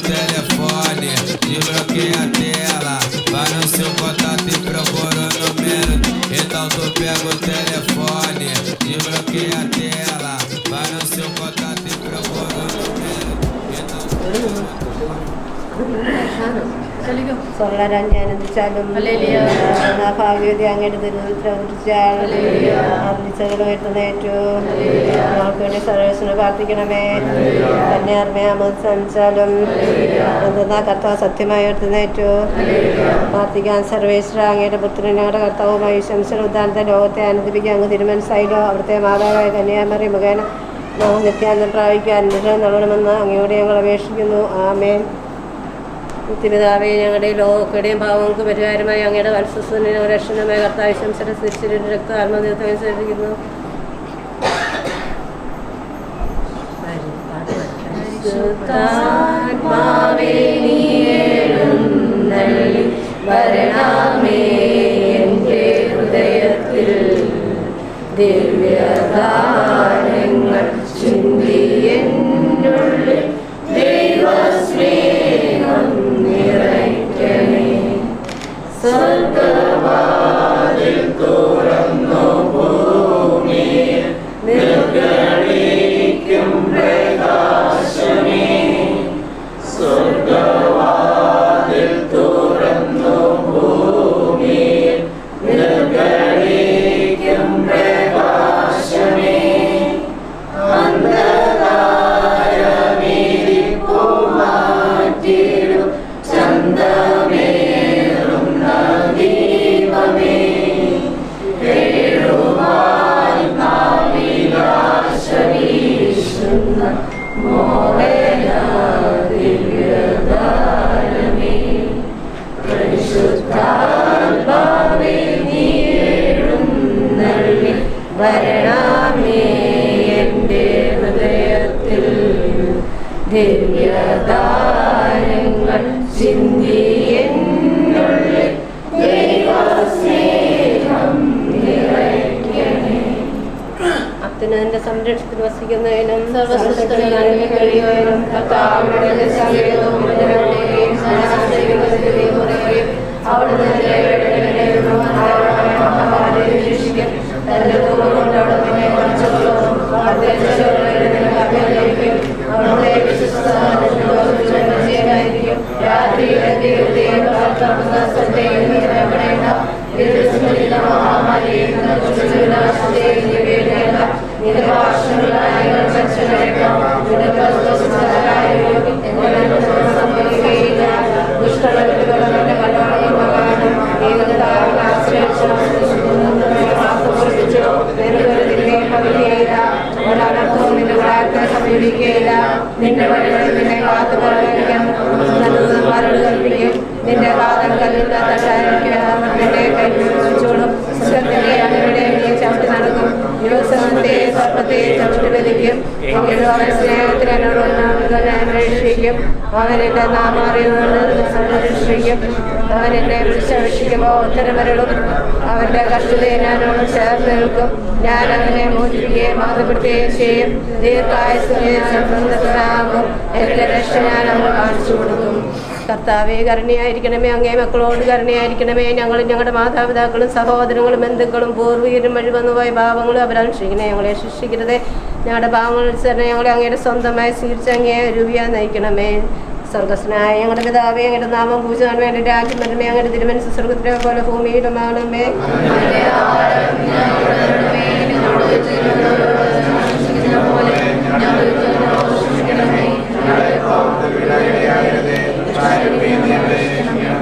telefone, desbloqueia a tela. Vai no seu contato e procura o número. Então tu pega o telefone, desbloqueia a tela. Vai no seu contato e procura o número. സ്വർണ്ണരാജ്ഞാനന്ദിച്ചാലും ഭാഗ്യവതി അങ്ങയുടെ തിരുവനന്തപുരത്തിച്ചാൽ അറിയിച്ചേറ്റു ഞങ്ങൾക്ക് വേണ്ടി സർവേശ്വരനെ പ്രാർത്ഥിക്കണമേ. കന്യാർമ്മയാമത് ശ്രമിച്ചാലും എന്തെന്നാ കർത്താവ് സത്യമായി എടുത്തുന്നേറ്റു പ്രാർത്ഥിക്കാൻ സർവേശ്വര അങ്ങയുടെ പുത്രൻ ഞങ്ങളുടെ കർത്താവുമായി ശംസന ഉദ്ധാനത്തെ ലോകത്തെ ആനന്ദിപ്പിക്കാൻ അങ്ങ് തിരുമനസ്സായില്ലോ. അവിടുത്തെ മാതാവായ കന്യാമറി മുഖേന നാം നിത്യാനന്ദം പ്രാപിക്കാൻ അനുഗ്രഹം നൽകണമെന്ന് അങ്ങയോട് ഞങ്ങൾ അപേക്ഷിക്കുന്നു. ആമേൻ. നിത്യപിതാവേ, ഞങ്ങളുടെ ലോകങ്ങളുടെയും പാവങ്ങൾക്ക് പരിഹാരമായി അങ്ങയുടെ വത്സസ്വനെ രക്ഷണമായ കർത്താവ് ശംസര തിരിച്ചറിയുടെ രക്ത ആത്മതീർത്ഥം അനുസരിക്കുന്നു. ഹൃദയത്തിൽ ദിവ്യഗാനങ്ങൾ ചിന്തിയെന്നുള്ളിൽ ദൈവസ്നേഹം നിറയ്ക്കണേ. സ്വർഗ്ഗവാതിൽ തുറന്നു ഭൂമിയിൽ നിർഗണിക്കും പ്രകാശമേ. സ്വർഗ്ഗവാതിൽ തുറന്നു ഭൂമിയിൽ നിർഗണിക്കും പ്രകാശമേ. അന്ധകാരമിരിപ്പു മാറ്റിടും ചന്തമേറുന്ന ദീപമേ. കേഴുവാൽനാവിലാശ വീശുന്ന മോഹന ദിവ്യഗാനമേ. പരിശുദ്ധാത്മാവേ, നീ എഴുന്നള്ളി വരണമേ എൻ്റെ ഹൃദയത്തിൽ. ദിവ്യഗാനങ്ങൾ ചിന്തിയെന്നുള്ളിൽ ദൈവസ്നേഹം നിറയ്ക്കണേ. അത്യുന്നതന്റെ സംരക്ഷണത്തിൽ വസിക്കുന്നതിനും സർവ്വസൃഷ്ടികളിൽ കഴിയുവാനും കർത്താവിന്റെ സകലവും മുഴുവനെയും അവിടുന്ന് രക്ഷിക്കും. തന്റെ കൊണ്ട് അവിടുത്തെ മറിച്ചോളും അവിടുത്തെ വിശ്വസ്തമായിരിക്കും. രാത്രിയിലെത്തിയും മഹാമാരിയും സംഭവിക്കുകയില്ല. ദുഷ്ടങ്ങളുടെ കല്യാണം സമീപിക്കുകയില്ല. നിന്റെ വഴികളിൽ നിന്നെ കാത്തു പ്രവർത്തിക്കും. കൽപ്പിക്കും. നിന്റെ പാദം കല്ലിൽ നിന്റെ കൈച്ചോടും സുഖത്തിന്റെ അവരുടെ ചവിട്ടി നടക്കും. ദിവസത്തെ സർപ്പത്തെ ചവിട്ടി വലിക്കും. അവൻ സ്നേഹത്തിൽ അന്വേഷിക്കും. അവൻ എന്റെ നാമം അറിയുന്നത് സംരക്ഷിക്കും. അവൻ എന്നെ വിളിച്ചപേക്ഷിക്കുമ്പോൾ ഉത്തരവരുളും. അവന്റെ കഷ്ടതയെ ഞാനോട് ചേർന്ന് നിൽക്കും. ഞാൻ അവനെ മോചിപ്പിക്കുകയും മാതൃപ്പെടുത്തുകയും ചെയ്യും. ദീർഘായുസ്സംതൃപ്തനാകും. എന്റെ രക്ഷ ഞാൻ അവന് കാണിച്ചു കൊടുക്കും. കർത്താവേ, കരുണയായിരിക്കണമേ. അങ്ങേ മക്കളോട് കരുണയായിരിക്കണമേ. ഞങ്ങളും ഞങ്ങളുടെ മാതാപിതാക്കളും സഹോദരങ്ങളും ബന്ധുക്കളും പൂർവീകരും വഴി വന്നുപോയ പാപങ്ങളും അപരാക്ഷിക്കണേ. ഞങ്ങളെ ശിക്ഷിക്കരുതേ. ഞങ്ങളുടെ പാപങ്ങൾ അനുസരണ ഞങ്ങളെ അങ്ങയുടെ സ്വന്തമായി സ്വീകരിച്ച് അങ്ങേ രൂപിയായി നയിക്കണമേ. സ്വർഗസ്നായ ഞങ്ങളുടെ പിതാവേ, അങ്ങയുടെ നാമം പൂജാൻ വേണ്ടി രാജ്യം വരണമേ. അങ്ങയുടെ തിരുമനസ്സ് സ്വർഗത്തിലെ പോലെ ഭൂമിയിലുമാണമേ.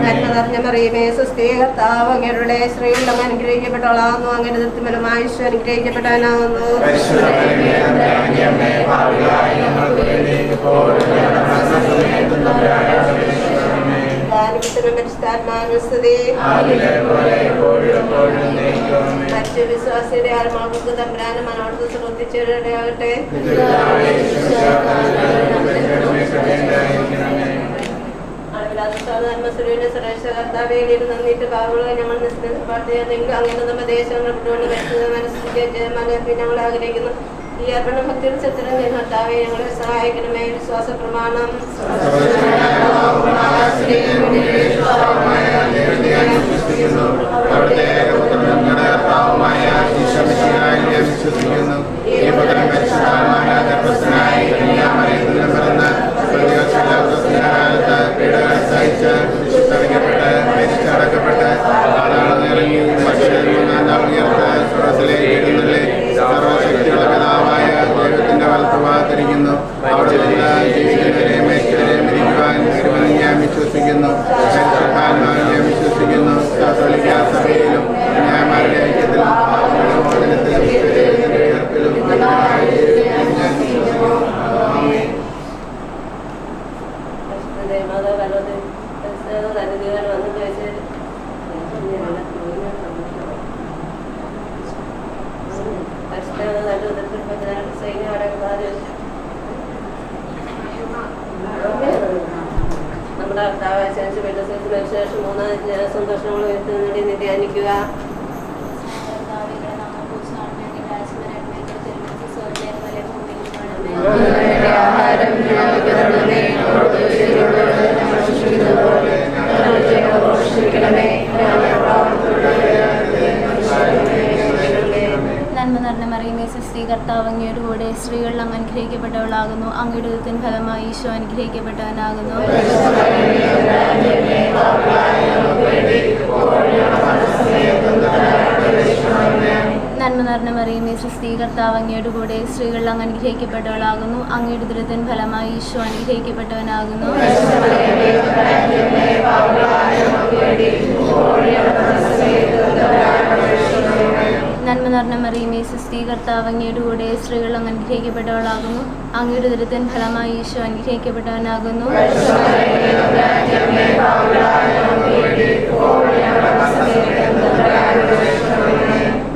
നന്മ മറിയമേ, സ്വസ്തി, കർത്താവ് അങ്ങയുടെ സ്ത്രീകളിൽ അങ്ങ് അനുഗ്രഹിക്കപ്പെട്ടവളാകുന്നു. അങ്ങയുടെ ദൃത്തിഫലമായ ഈശോ അനുഗ്രഹിക്കപ്പെട്ടവനാകുന്നു. മറ്റു വിശ്വാസിയുടെ ആത്മാക്കൾക്ക് തമ്പുരാന്റെ മനോടത്ത് ശ്രദ്ധിച്ചിടയാകട്ടെ. നന്ദിട്ട് പാവങ്ങളെ ഞങ്ങൾ അങ്ങനെ നമ്മുടെ ദേശങ്ങൾ മനസ്സിലേക്ക് ഞങ്ങൾ ആഗ്രഹിക്കുന്നു. ഈ അർപ്പണ ഭക്തിയുടെ ചിത്രം കർത്താവേ ഞങ്ങളെ സഹായിക്കണമേ. വിശ്വാസ പ്രമാണം ദൈവത്തിന്റെ വലത്തുഭാഗത്തിരിക്കുന്നു. അവിടെ ഞാൻ വിശ്വസിക്കുന്നു. ഞാൻ വിശ്വസിക്കുന്നു. കത്തോലിക്കാ സഭയിലും ന്യായമാരുടെ ഐക്യത്തിലും നമ്മുടെ ശേഷം മൂന്നാം സന്തോഷങ്ങൾ നേടി നിധ്യാനിക്കുക. നന്മ നിറഞ്ഞ മറിയമേ സ്വസ്തി, കർത്താവ് അങ്ങയുടെ കൂടെ സ്ത്രീകളിൽ അങ്ങ് അനുഗ്രഹിക്കപ്പെട്ടവളാകുന്നു. അങ്ങയുടെ ഉദരത്തിൻ ഫലമായി ഈശോ അനുഗ്രഹിക്കപ്പെട്ടവനാകുന്നു. നന്മ നിറഞ്ഞ മറിയമേ സ്വസ്തി, കർത്താവ് അങ്ങയുടെ കൂടെ സ്ത്രീകളിൽ അങ്ങ് അനുഗ്രഹിക്കപ്പെട്ടവളാകുന്നു. അങ്ങയുടെ ഉദരത്തിൻ ഫലമായി ഈശോ അനുഗ്രഹിക്കപ്പെട്ടവനാകുന്നു. നന്മ നിറഞ്ഞ മറിയമേ സ്വസ്തി, കർത്താവ് അങ്ങയുടെ കൂടെ സ്ത്രീകൾ അങ്ങ് അനുഗ്രഹിക്കപ്പെട്ടവളാകുന്നു. അങ്ങയുടെ ഉദരത്തിൻ ഫലമായി ഈശോ അനുഗ്രഹിക്കപ്പെട്ടവനാകുന്നു.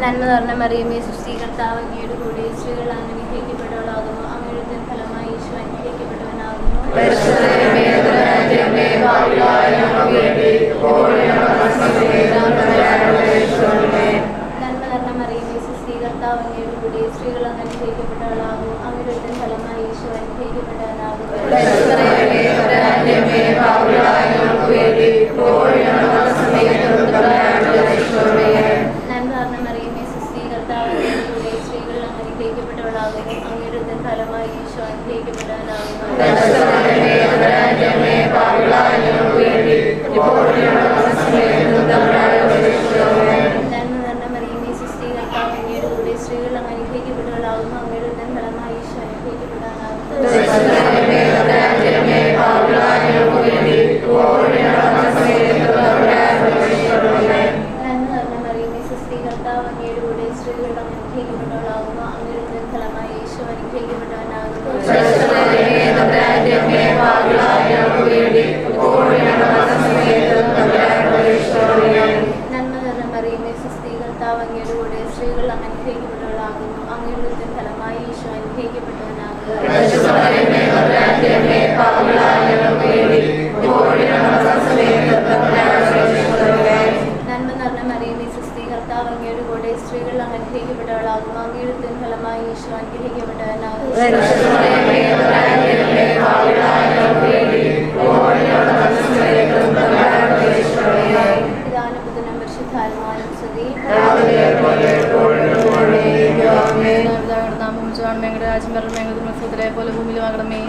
നന്മ നിറഞ്ഞ മറിയമേ സ്വസ്തി, കർത്താവ് അങ്ങയുടെ കൂടെ സ്ത്രീകൾ അങ്ങ് അനുഗ്രഹിക്കപ്പെട്ടവളാകുന്നു. അങ്ങയുടെ ഉദരത്തിൻ ഫലമായി ഈശോ അനുഗ്രഹിക്കപ്പെട്ടവനാകുന്നു. നന്മ നിറഞ്ഞ മറിയമേ സ്വസ്തി, കർത്താവ് അങ്ങയുടെ കൂടെ സ്ത്രീകൾ അങ്ങ് അനുഗ്രഹിക്കപ്പെട്ടവളാകുന്നു. അങ്ങയുടെ ഉദരത്തിൻ ഫലമായി ഈശോ അനുഗ്രഹിക്കപ്പെട്ടവനാകുന്നു. നന്മ നിറഞ്ഞ മറിയമേ സ്വസ്തി, കർത്താവ് അങ്ങയുടെ കൂടെ സ്ത്രീകൾ അങ്ങ് അനുഗ്രഹിക്കപ്പെട്ടവളാകുന്നു. അങ്ങയുടെ ഉദരത്തിൻ ഫലമായി ഈശോ അനുഗ്രഹിക്കപ്പെട്ടവനാകുന്നു. നന്മ നിറഞ്ഞ മറിയമേ സ്വസ്തി, കർത്താവ് അങ്ങയുടെ കൂടെ സ്ത്രീകൾ അങ്ങ് അനുഗ്രഹിക്കപ്പെട്ടവളാകുന്നു. അങ്ങയുടെ ഉദരത്തിൻ ഫലമായി ഈശോ അനുഗ്രഹിക്കപ്പെട്ടവനാകുന്നു. നന്മ നിറഞ്ഞ മറിയമേ സ്വസ്തി, കർത്താവ് അങ്ങയുടെ കൂടെ സ്ത്രീകൾ അങ്ങ് അനുഗ്രഹിക്കപ്പെട്ടവളാകുന്നു. അങ്ങയുടെ ഉദരത്തിൻ ഫലമായി ഈശോ അനുഗ്രഹിക്കപ്പെട്ടവനാകുന്നു. നന്മ നിറഞ്ഞ മറിയമേ സ്വസ്തി, കർത്താവ് അങ്ങയുടെ കൂടെ സ്ത്രീകൾ അങ്ങ് അനുഗ്രഹിക്കപ്പെട്ടവളാകുന്നു. അങ്ങയുടെ ഉദരത്തിൻ ഫലമായി ഈശോ അനുഗ്രഹിക്കപ്പെട്ടവനാകുന്നു. നന്മ നിറഞ്ഞ മറിയമേ സ്വസ്തി, കർത്താവ് അങ്ങയുടെ കൂടെ സ്ത്രീകൾ അങ്ങ് അനുഗ്രഹിക്കപ്പെട്ടവളാകുന്നു. അങ്ങയുടെ ഉദരത്തിൻ ഫലമായി ഈശോ അനുഗ്രഹിക്കപ്പെട്ടവനാകുന്നു. പിതാവിനും പരിശുദ്ധാത്മാവിനും സ്തുതി. നാമം ഉച്ചവാണമേ, ഞങ്ങളുടെ രാജ്യം വരണമേ, ഞങ്ങളുടെ മത്സരത്തിലെ പോലെ ഭൂമിയിലുമാകണമേ.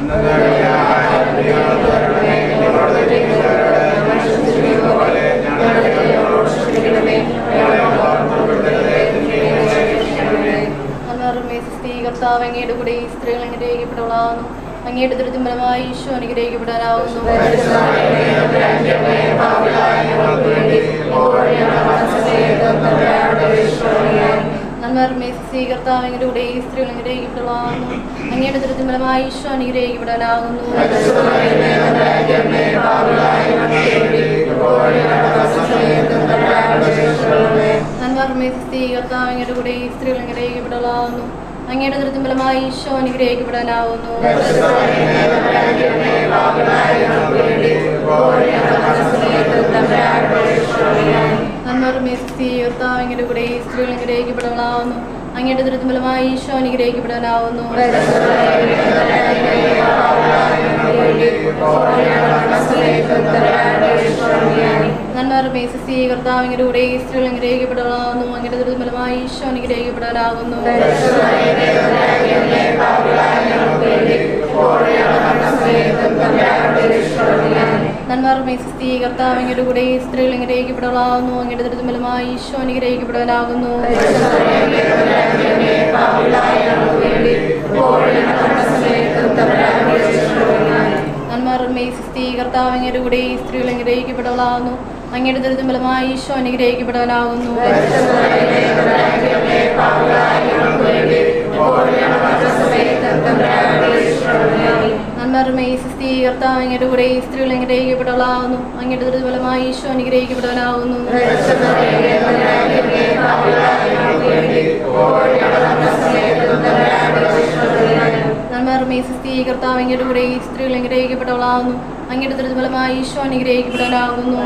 കർത്താവ് അങ്ങയുടെ കൂടെ ഈ സ്ത്രീകൾ അനുഗ്രഹിക്കപ്പെട്ടവളാകുന്നു. അങ്ങയുടെ ഉദരത്തിൻ ഫലമായി ഈശോ അനുഗ്രഹിക്കപ്പെടാനാവുന്നു. നന്മ കർത്താവ് അങ്ങയുടെ കൂടെ ഈ സ്ത്രീകൾ അനുഗ്രഹിക്കപ്പെട്ടവളാകുന്നു. അങ്ങയുടെ ഉദരത്തിൻ ഫലമായി ഈശോ അനുഗ്രഹിക്കപ്പെടാനാകുന്നു. നന്മ കർത്താവ് അങ്ങയുടെ കൂടെ ഈ സ്ത്രീകൾ അനുഗ്രഹിക്കപ്പെട്ടവളാകുന്നു. അങ്ങയുടെ ഉദരത്തിൻ ഫലമായി ഈശോ അനുഗ്രഹിക്കപ്പെടാനാവുന്നു. നന്മ കർത്താവ് അങ്ങയുടെ കൂടെ ഈ സ്ത്രീകൾ അനുഗ്രഹിക്കപ്പെട്ടവളാകുന്നു. അങ്ങയുടെ ദുരിതഫലമായി ഈശോ അനുഗ്രഹിക്കപ്പെടാനാവുന്നു. നന്മ സ്വീകർത്താവ് അങ്ങയുടെ കൂടെ സ്ത്രീകൾ അനുഗ്രഹിക്കപ്പെടാനാവുന്നു. അങ്ങയുടെ ദുരിതഫലമായി ഈശോ അനുഗ്രഹിക്കപ്പെടാനാകുന്നു. നന്മ സ്വീകർത്താവ് അങ്ങയുടെ കൂടെ സ്ത്രീകൾ അനുഗ്രഹിക്കപ്പെടാനാവുന്നു. അങ്ങയുടെ ദുരിതഫലമായി ഈശോ അനുഗ്രഹിക്കപ്പെടാനാകുന്നു. നന്മ സ്വീകർത്താവ് അങ്ങയുടെ കൂടെ സ്ത്രീകൾ അനുഗ്രഹിക്കപ്പെടാനാവുന്നു. അങ്ങയുടെ ദുരിതഫലമായി ഈശോ അനുഗ്രഹിക്കപ്പെടാനാകുന്നു. നന്മ സ്വീകർത്താവ് അങ്ങയുടെ കൂടെ സ്ത്രീകൾ അനുഗ്രഹിക്കപ്പെടാനാവുന്നു. അങ്ങയുടെ ദുരിതഫലമായി ഈശോ അനുഗ്രഹിക്കപ്പെടാനാകുന്നു. നന്മ സ്വീകർത്താവ് അങ്ങയുടെ കൂടെ സ്ത്രീകൾ അനുഗ്രഹിക്കപ്പെടാനാവുന്നു. അങ്ങയുടെ ദുരിതഫലമായി ഈശോ അനുഗ്രഹിക്കപ്പെടാനാകുന്നു.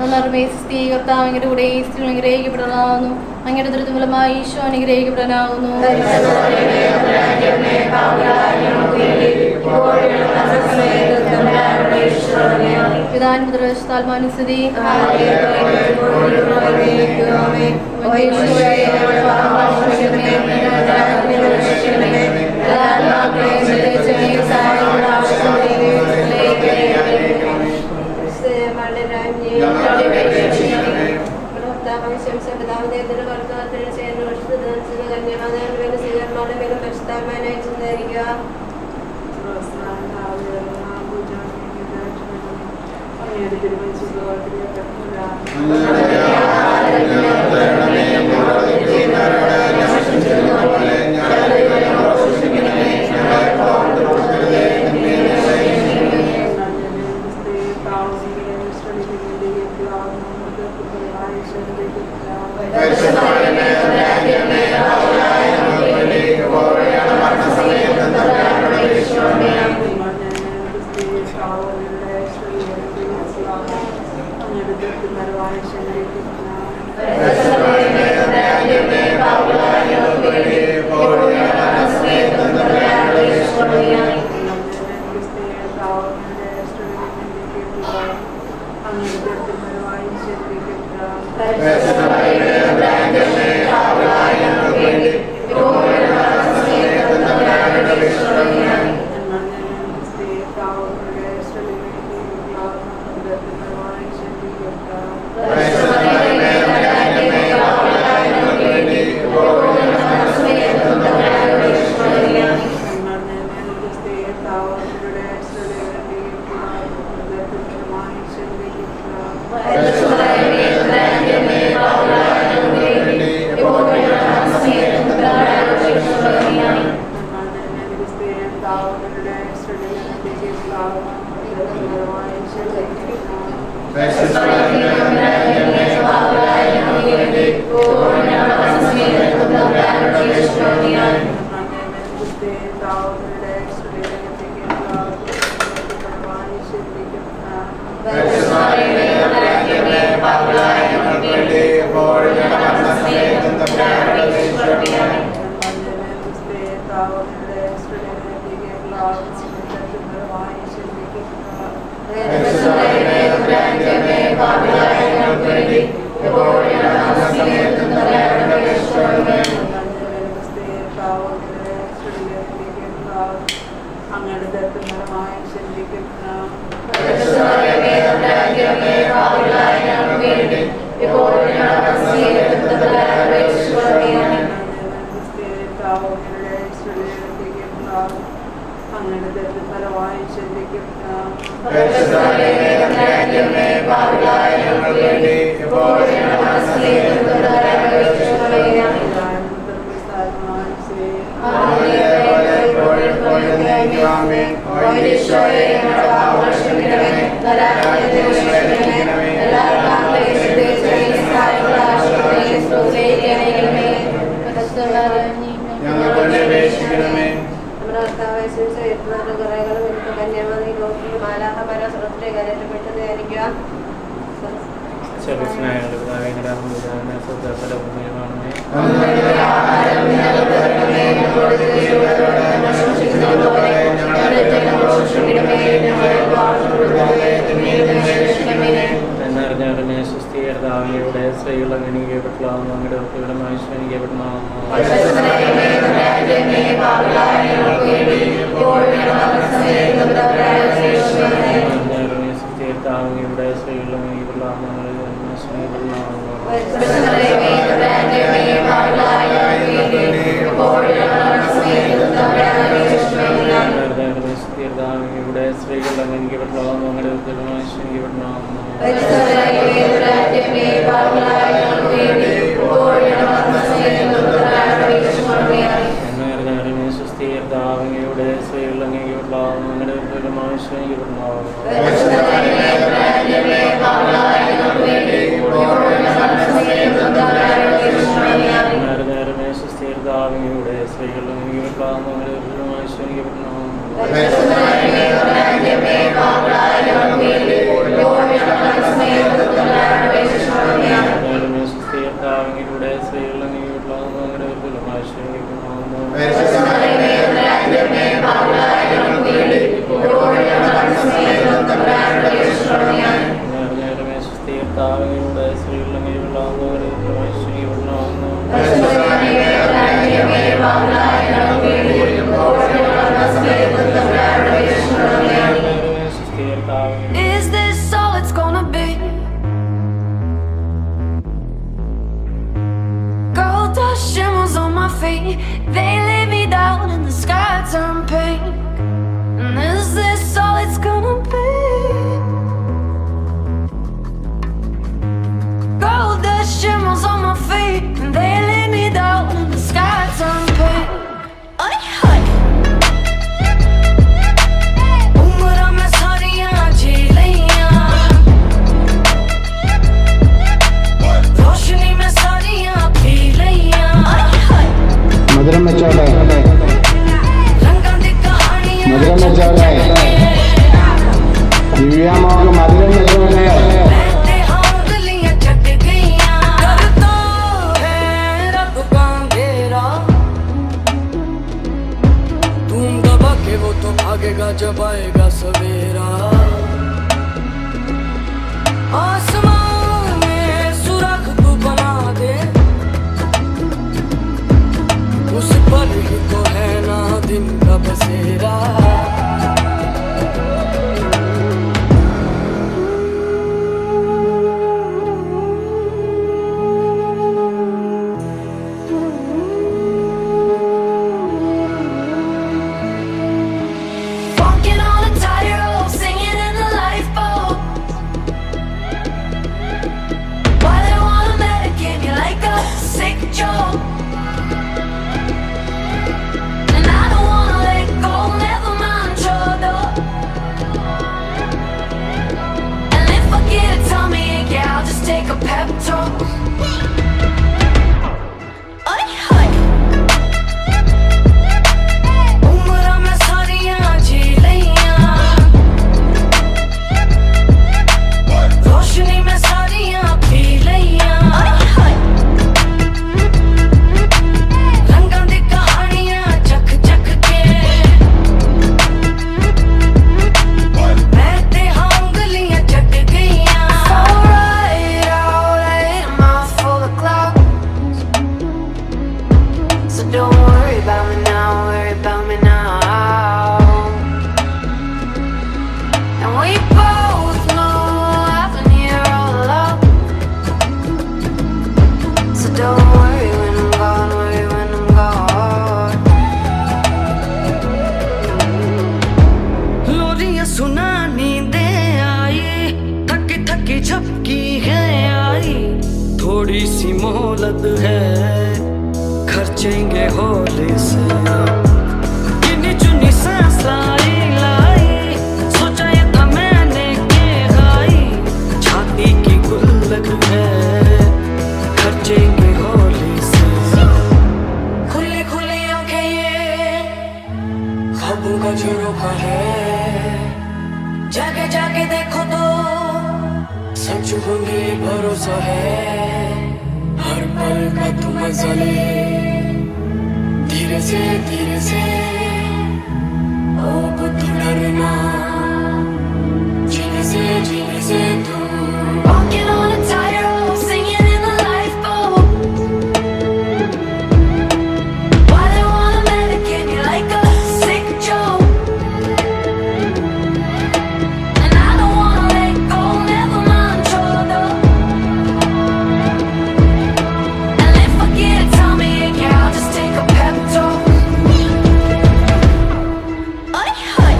നന്മ സ്വീകർത്താവ് അങ്ങയുടെ കൂടെ സ്ത്രീകൾ അനുഗ്രഹിക്കപ്പെടാനാവുന്നു. അങ്ങയുടെ ദുരിതഫലമായി ഈശോ അനുഗ്രഹിക്കപ്പെടാനാകുന്നു. പിതാവിനും പുത്രനും സ്തുതി. നമ്മുടെ കർത്താവ് കരയപ്പെട്ടത് ധ്യാനിക്കാം. എന്നറിഞ്ഞവരുടെ സുസ്ഥീകർത്താവിലൂടെ സ്ത്രീകൾ അനുഗ്രഹിക്കപ്പെട്ടുള്ളതാകുന്നു. അങ്ങയുടെ വ്യക്തിപരമായി സുസ്ഥീകർത്താവിലൂടെ സ്ത്രീകൾ അനുഗ്രഹിക്കപ്പെട്ടുള്ളതാകുന്നു. സുസ്ഥീകർത്താവിലൂടെ സ്ത്രീകൾ അനുഗ്രഹിക്കപ്പെട്ടുള്ളതാകുന്നു. അങ്ങയുടെ വ്യക്തിപരമായി സുസ്ഥീകർത്താവിലൂടെ സ്ത്രീകൾ അനുഗ്രഹിക്കപ്പെട്ടുള്ളതാകുന്നു. അങ്ങയുടെ വ്യക്തിപരമായി സുസ്ഥീകർത്താവിലൂടെ സ്ത്രീകൾ അനുഗ്രഹിക്കപ്പെട്ടുള്ളതാകുന്നു. അങ്ങയുടെ വ്യക്തിപരമായി സുസ്ഥീകർത്താവിലൂടെ സ്ത്രീകൾ അനുഗ്രഹിക്കപ്പെട്ടുള്ളതാകുന്നു. അങ്ങയുടെ വ്യക്തിപരമായി സുസ്ഥീകർത്താവിലൂടെ സ്ത്രീകൾ Is this all it's gonna be? Gold dust shimmers on my feet. They lay me down and the sky turned pink. And is this all it's gonna be? Gold dust shimmers on my feet. And they lay me down and the sky turned pink. മധുരം വെച്ചോട്ടെ, മധുരം വെച്ചോട്ടെ, ദിവ്യാമോക്ക് മധുരം വെച്ചോട്ടെ. वो तो भागेगा जब आएगा सवेरा. आसमान में सुराख तू बना दे, उस पर ही तो है ना दिन का बसेरा. Take a pep talk. उम्र में सारियां जी लियां, रोशनी में सारियां पी लियां. रंगां दी कहानियां चख चख के मैं ते उंगलियां चट गईयां. So don't worry about me now, worry about me now. And we both know I've been here all along. So don't worry when I'm gone, worry when I'm gone. लोरियां सुना नींदें आई, थकी थकी झपकी है आई. थोड़ी सी मोहलत है, खर्चेंगे होली से. गिनी चुनी सांस लाई लाई, सोचा ये था मैंने के गाई. छाती की गुल्लक है, खर्चेंगे होली से. खुली खुली आंखें ये ख्वाबों का झरोखा है. जाके जाके देखो तो सच होंगे भरोसा है हर पल का तुम मजा ले धीरे से ओ बुद्ध डरना जीने से तू walking on a tightrope, singing in the lifeboat. Why they wanna medicate me like a sick joke? And I don't wanna let go, never mind trouble. And if I get a tummy ache, yeah, I'll just take a pep talk. Oi, oi.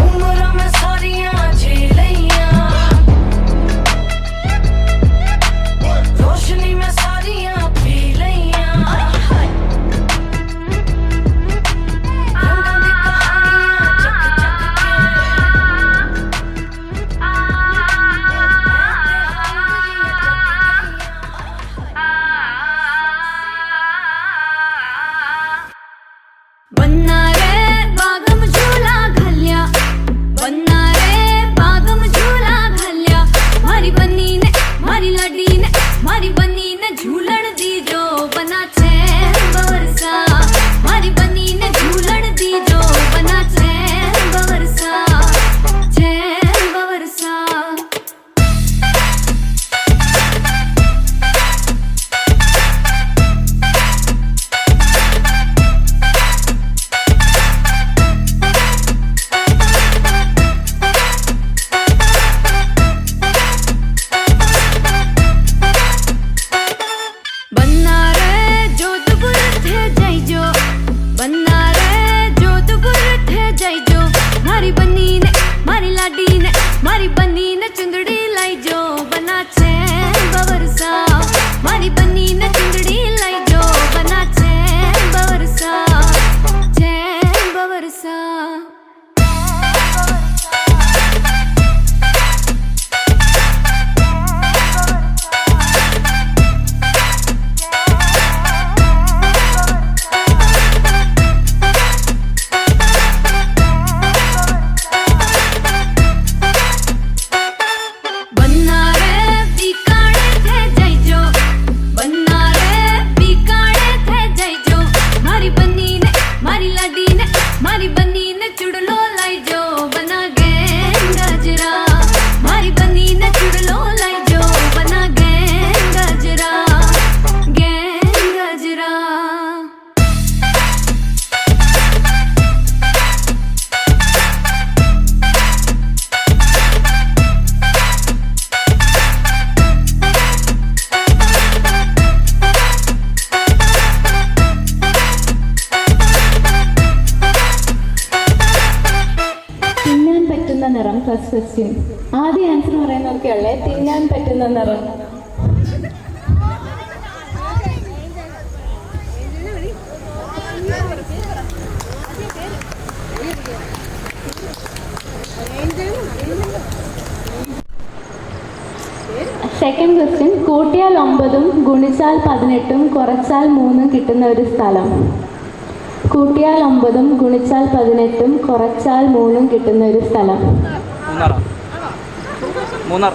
उम्र में सारियां झीलियां, रोशनी में सारियां P लियां। oi, oi. रंगां दी कहानियां चक बनना रे बागम झूला घाल्या, बनना रे बागम झूला घाल्या। मारी बनी ने मारी लाडी ने मारी बनी ने झूलण दी जो बना चैन बरसा। मारी बनी ने झूलण दी जो बना चैन बरसा, चैन बरसा। बनना रे जोधपुर थे जाई जो, बनना रे जोधपुर थे जाई जो। मारी बनी ने मारी लाडी ने मारी बनी ने चुंदड़ी लाई जो बना चैन बरसा। मारी बनी ने चुंदड़ी लाई जो बना चैन बरसा, चैन बरसा। बनना रे बीकाने थे जाई जो, बनना रे बीकाने थे जाई जो। मारी बनी ने मारी लाडी ने मारी बनी ने चुड़लो लाई जो बना गैन गजरा। मारी बनी ने चुड़लो लाई जो बना गैन गजरा, गैन गजरा। തിന്നാൻ പറ്റുന്ന നിറം ഫസ്റ്റ് ക്വസ്റ്റ്യൻ. ആദ്യ ആൻസർ പറയുന്നവർക്കുള്ളേ തിന്നാൻ പറ്റുന്ന നിറം. Second question. കൂട്ടിയാൽ 9 ഗുണിച്ചാൽ 18 കുറച്ചാൽ 3 കിട്ടുന്ന ഒരു സ്ഥലം. കൂട്ടിയാൽ 9 ഗുണിച്ചാൽ 18 കുറച്ചാൽ 3 കിട്ടുന്ന ഒരു സ്ഥലം. മൂന്നാർ.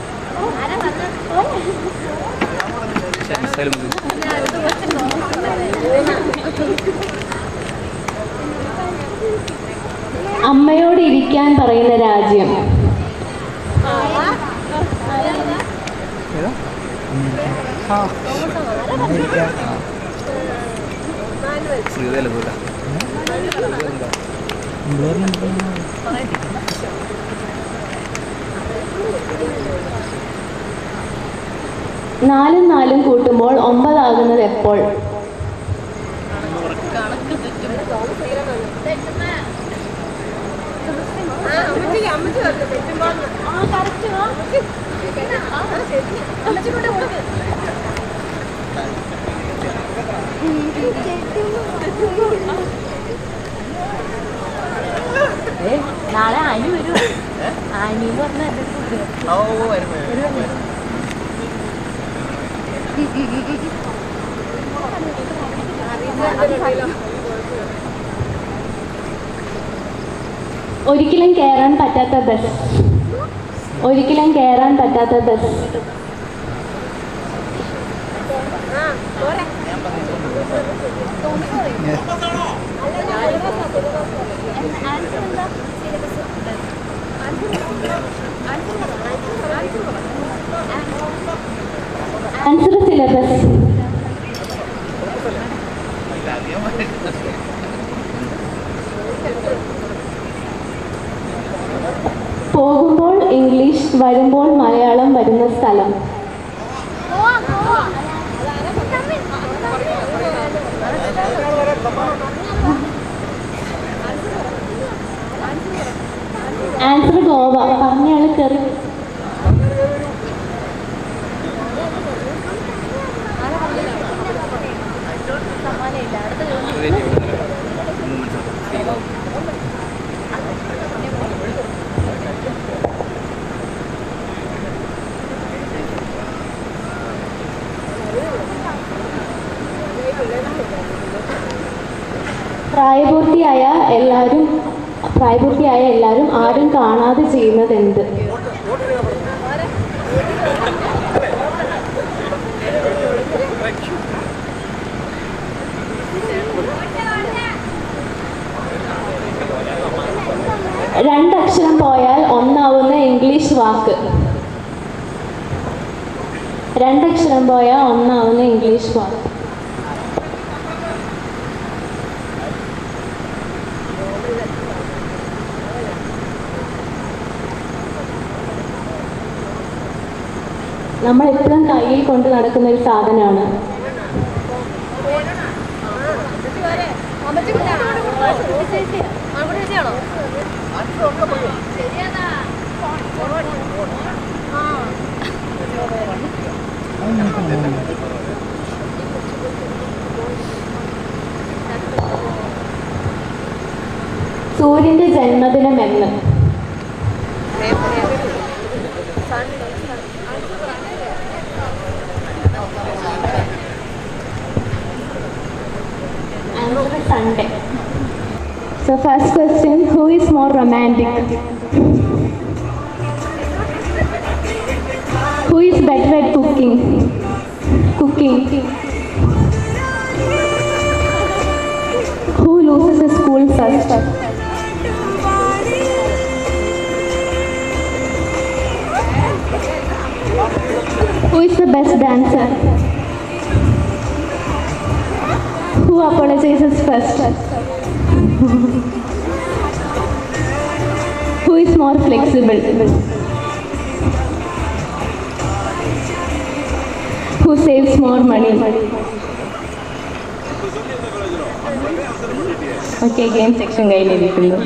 അമ്മയോട് ഇരിക്കാൻ പറയുന്ന രാജ്യം. നാലും നാലും കൂട്ടുമ്പോൾ 9 ആകുന്നത് എപ്പോൾ? നാളെ ആനി വരൂ. ആനി എന്ന് പറഞ്ഞാൽ ഒരിക്കലും കയറാൻ പറ്റാത്ത ബസ്. ഒരിക്കലും കയറാൻ പറ്റാത്ത ബസ്. Answer syllabus. പോകുമ്പോൾ ഇംഗ്ലീഷ്, വരുമ്പോൾ മലയാളം വരുന്ന സ്ഥലം. ആൻസർ ഗോവ. പറഞ്ഞയാൾ കയറി. പ്രായപൂർത്തിയായ എല്ലാവരും ആരും കാണാതെ ചെയ്യുന്നത് എന്ത്? രണ്ടക്ഷരം പോയാൽ ഒന്നാവുന്ന ഇംഗ്ലീഷ് വാക്ക്. രണ്ടക്ഷരം പോയാൽ ഒന്നാവുന്ന ഇംഗ്ലീഷ് വാക്ക്. നമ്മൾ എപ്പോഴും കയ്യിൽ കൊണ്ട് നടക്കുന്ന ഒരു സാധനമാണ്. സൂര്യന്റെ ജന്മദിനം എന്ന്? Sunday. So first question, who is more romantic? Who is better at cooking? Who loses a school first? Who is the best dancer? Who apologizes first? Who is more flexible? Who saves more money? Okay, game section കയ്യിലിരിക്കുന്നു.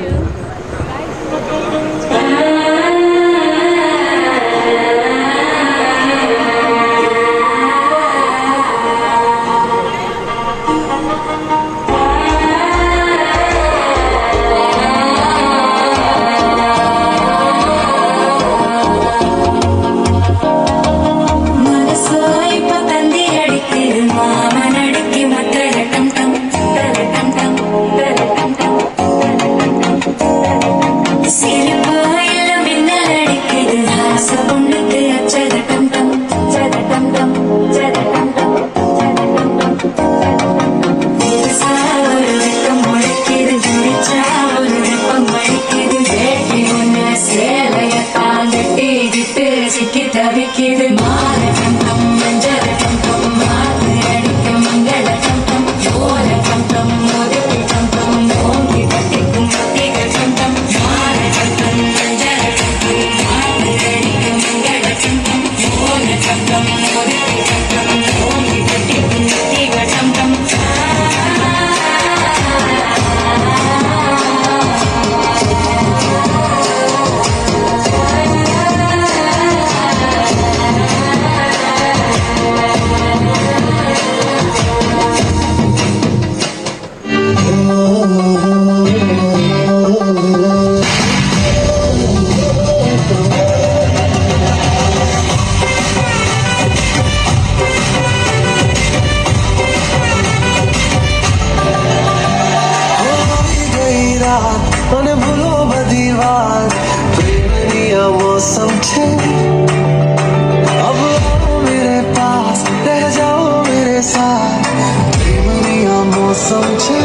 मौसम छे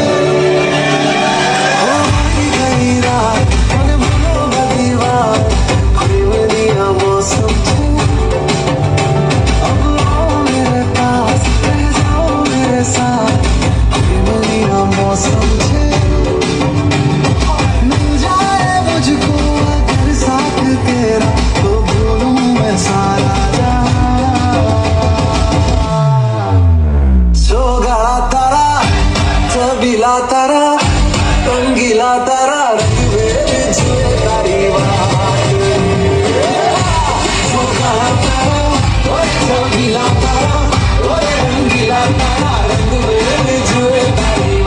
मौसम छे अब आओ मेरे पास रह जाओ मेरे साथ मौसम छे मिल जाए मुझको अगर साथ तेरा तो भूलूं मैं सारा सोगाड़ा तारा चबीला तारा रंगीला तारा रंग तारी सोगाड़ा तारा चबीला तारा रंगीला तारा रंग तारी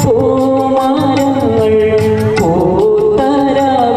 പൂമരങ്ങൾ പൂത്തരാവിൽ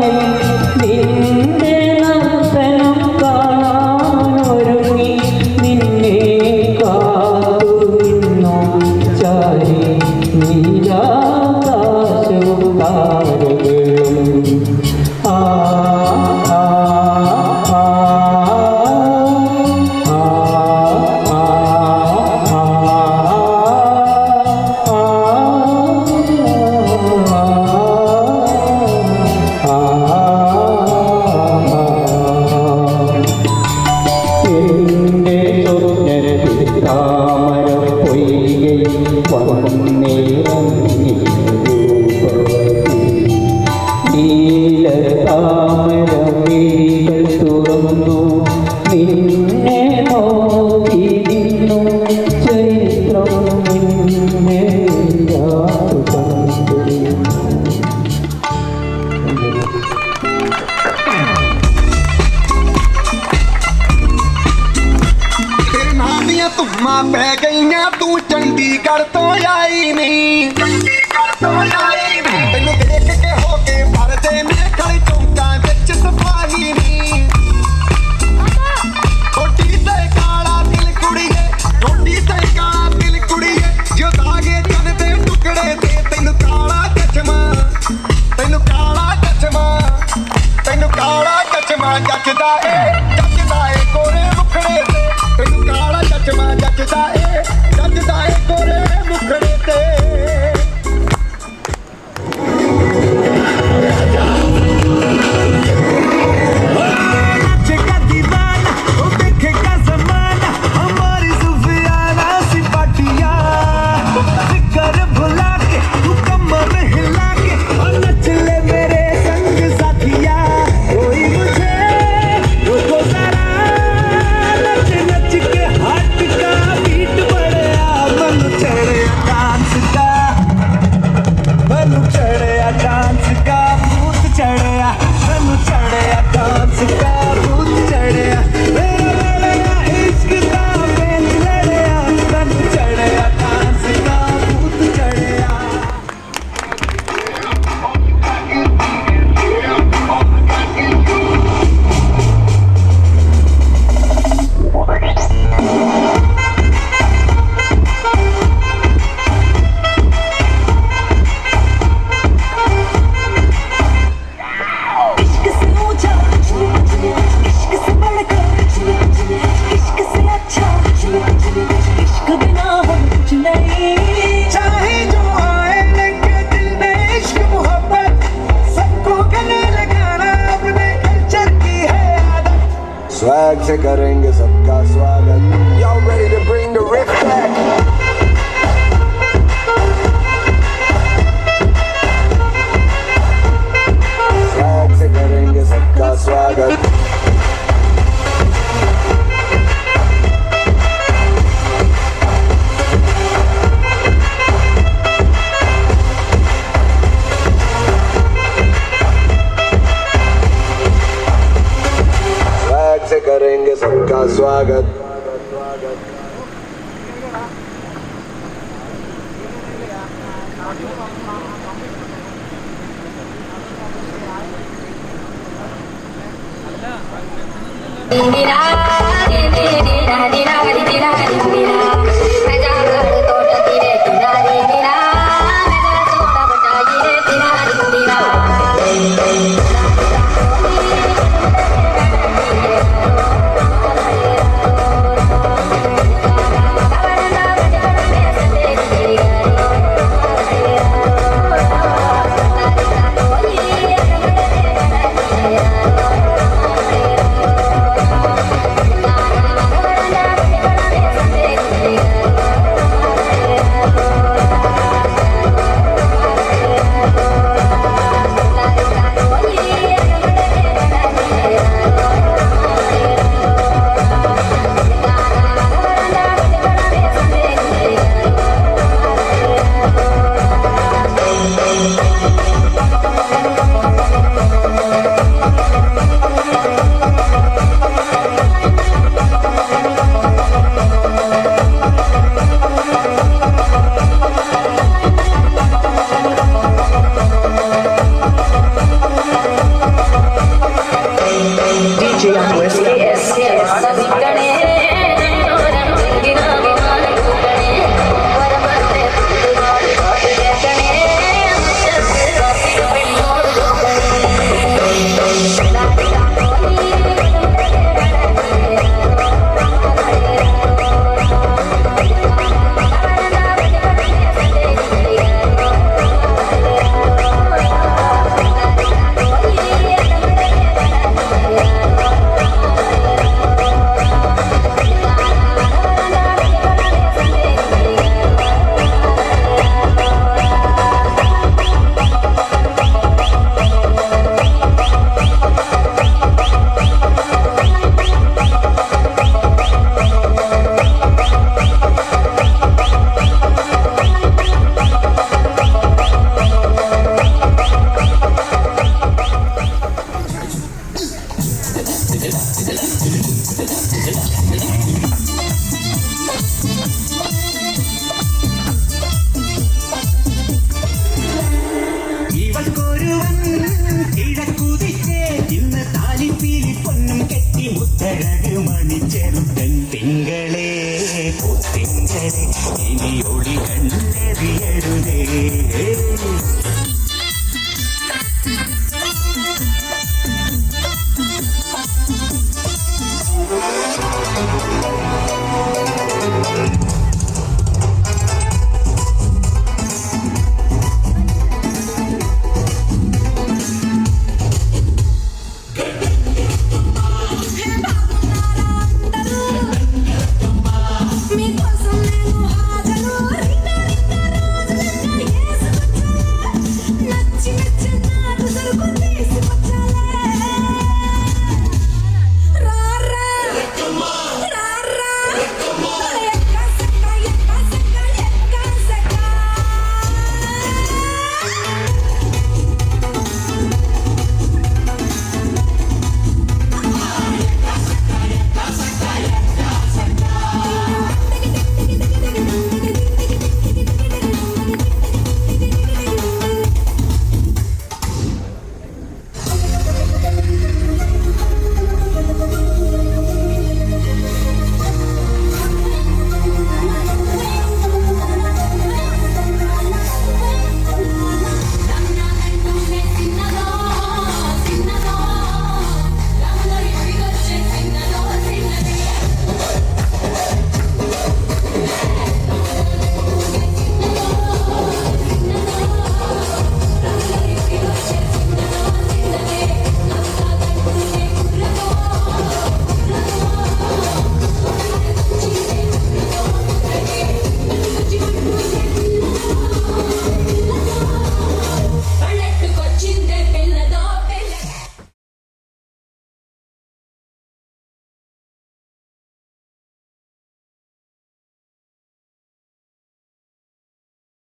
घर तो आई नहीं तेनू देख के हो के भरदे मेरे खड़े चौंका बिच सफाही नहीं रोटी ते काला दिल कुड़िए रोटी ते काला दिल कुड़िए जो दागे चन दे टुकड़े ते तेनू काला चचमा जचदा ए गोरे मुखड़े ते तेनू काला चचमा जचदा ए गोरे मुखड़े ते स्वैग से करेंगे सबका स्वागत। Y'all ready to bring the riff back? Swag से करेंगे सबका स्वागत। से करेंगे सबका स्वागत। मेरा